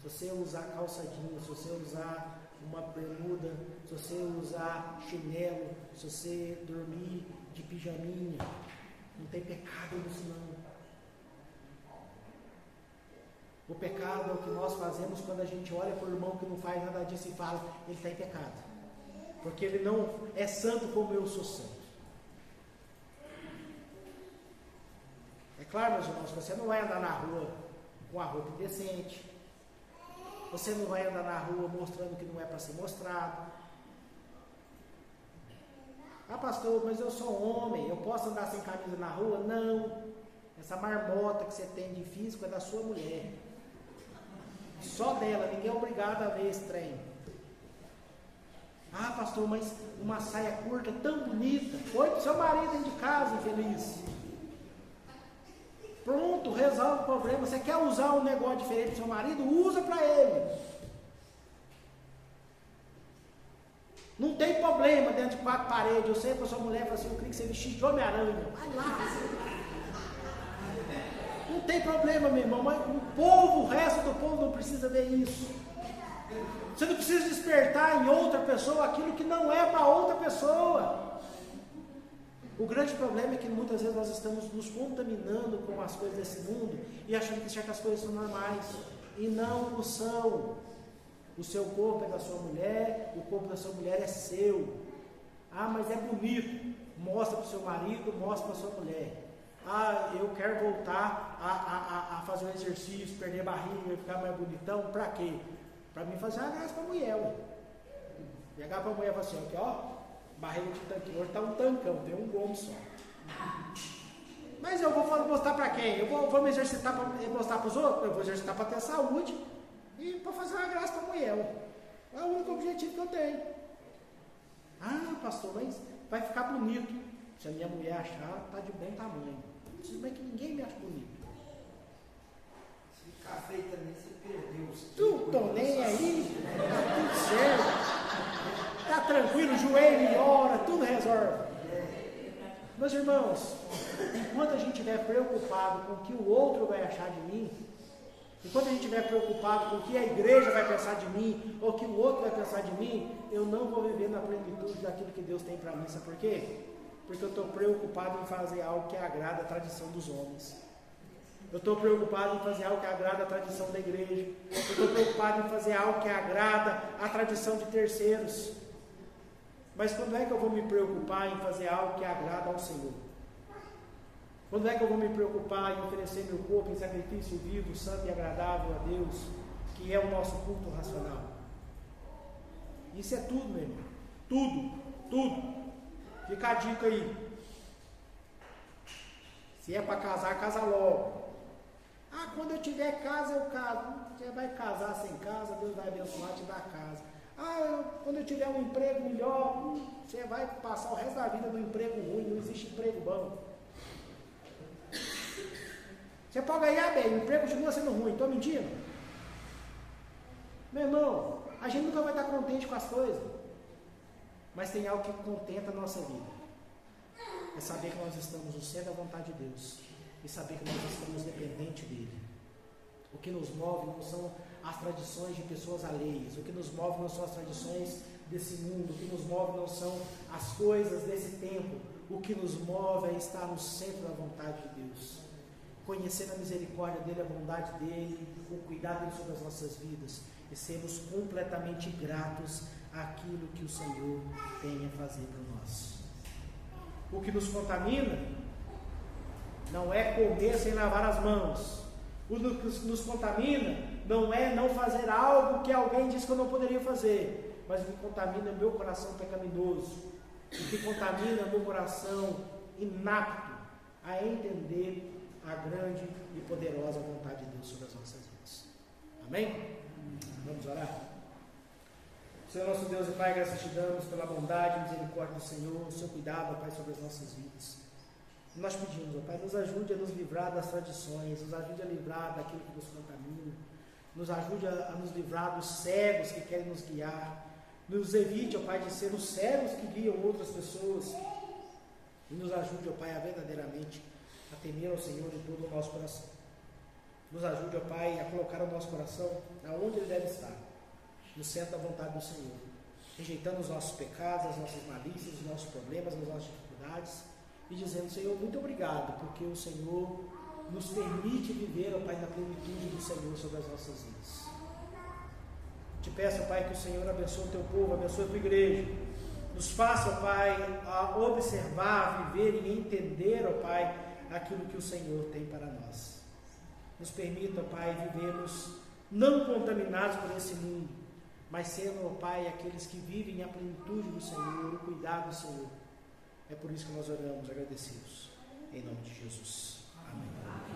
se você usar calça jeans, se você usar uma bermuda, se você usar chinelo, se você dormir de pijaminha, não tem pecado nisso não. O pecado é o que nós fazemos quando a gente olha para o irmão que não faz nada disso e fala, ele está em pecado. Porque ele não é santo como eu sou santo. É claro, meus irmãos, você não vai andar na rua com a roupa indecente. Você não vai andar na rua mostrando que não é para ser mostrado. Ah, pastor, mas eu sou homem, eu posso andar sem camisa na rua? Não. Essa marmota que você tem de físico é da sua mulher. Só dela, ninguém é obrigado a ver esse trem. Ah, pastor, mas uma saia curta tão bonita. Foi pro seu marido dentro de casa, infeliz. Pronto, resolve o problema. Você quer usar um negócio diferente pro seu marido? Usa para ele. Não tem problema dentro de 4 paredes. Eu sei para sua mulher, fala assim, eu queria que você vestisse de Homem-Aranha. Vai lá. Não tem problema, meu irmão, mas o resto do povo não precisa ver isso. Você não precisa despertar em outra pessoa aquilo que não é para outra pessoa. O grande problema é que muitas vezes nós estamos nos contaminando com as coisas desse mundo e achando que certas coisas são normais. E não o são. O seu corpo é da sua mulher, o corpo da sua mulher é seu. Ah, mas é bonito. Mostra para o seu marido, mostra para a sua mulher. Ah, eu quero voltar a fazer um exercício, perder barriga e ficar mais bonitão. Para quê? Para mim fazer uma graça para a mulher. Ué. Pegar para a mulher e falar assim, aqui ó, barriga de tanquinho. Hoje está um tancão, tem um gomo só. Mas eu vou mostrar para quem? Eu vou me exercitar para mostrar para os outros? Eu vou exercitar para ter saúde e para fazer uma graça para a mulher. Ué. É o único objetivo que eu tenho. Ah, pastor, mas vai ficar bonito. Se a minha mulher achar, está de bom tamanho. Não precisa mais que ninguém me ache bonito. Se ficar feio também, você perdeu. Tu tô nem aí, tá tudo certo. Tá tranquilo, joelho e ora, tudo resolve. Meus irmãos, enquanto a gente estiver preocupado com o que o outro vai achar de mim, enquanto a gente estiver preocupado com o que a igreja vai pensar de mim, ou o que o outro vai pensar de mim, eu não vou viver na plenitude daquilo que Deus tem para mim. Sabe por quê? Porque eu estou preocupado em fazer algo que agrada a tradição dos homens. Eu estou preocupado em fazer algo que agrada a tradição da igreja. Eu estou preocupado em fazer algo que agrada a tradição de terceiros. Mas quando é que eu vou me preocupar em fazer algo que agrada ao Senhor? Quando é que eu vou me preocupar em oferecer meu corpo em sacrifício vivo, santo e agradável a Deus, que é o nosso culto racional? Isso é tudo, meu irmão. Tudo, tudo. Fica a dica aí. Se é para casar, casa logo. Ah, quando eu tiver casa, eu caso. Você vai casar sem casa, Deus vai abençoar, te dar casa. Ah, quando eu tiver um emprego melhor, você vai passar o resto da vida no emprego ruim, não existe emprego bom. Você pode ganhar bem, o emprego continua sendo ruim, estou mentindo? Meu irmão, a gente nunca vai estar contente com as coisas. Mas tem algo que contenta a nossa vida. É saber que nós estamos no centro da vontade de Deus. E saber que nós estamos dependentes dEle. O que nos move não são as tradições de pessoas alheias. O que nos move não são as tradições desse mundo. O que nos move não são as coisas desse tempo. O que nos move é estar no centro da vontade de Deus. Conhecendo a misericórdia dEle, a bondade dEle, o cuidado dEle sobre as nossas vidas. E sermos completamente gratos àquilo que o Senhor tem a fazer por nós. O que nos contamina não é comer sem lavar as mãos. O que nos contamina não é não fazer algo que alguém disse que eu não poderia fazer. Mas o que contamina é o meu coração pecaminoso. O que contamina é o meu coração inapto a entender a grande e poderosa vontade de Deus sobre as nossas vidas. Amém? Vamos orar? Senhor nosso Deus e Pai, graças te damos pela bondade e misericórdia do Senhor, o seu cuidado, Pai, sobre as nossas vidas. Nós pedimos, Pai, nos ajude a nos livrar das tradições, nos ajude a livrar daquilo que nos contamina, nos ajude a nos livrar dos cegos que querem nos guiar, nos evite, Pai, de ser os cegos que guiam outras pessoas, e nos ajude, Pai, a verdadeiramente a temer ao Senhor de todo o nosso coração. Nos ajude, ó Pai, a colocar o nosso coração aonde ele deve estar, no centro da vontade do Senhor, rejeitando os nossos pecados, as nossas malícias, os nossos problemas, as nossas dificuldades, e dizendo: Senhor, muito obrigado, porque o Senhor nos permite viver, ó Pai, na plenitude do Senhor sobre as nossas vidas. Te peço, ó Pai, que o Senhor abençoe o teu povo, abençoe a tua igreja, nos faça, ó Pai, a observar, viver e entender, ó Pai, aquilo que o Senhor tem para nós. Nos permita, ó Pai, vivermos não contaminados por esse mundo, mas sendo, ó Pai, aqueles que vivem a plenitude do Senhor, o cuidado do Senhor. É por isso que nós oramos agradecidos, em nome de Jesus. Amém.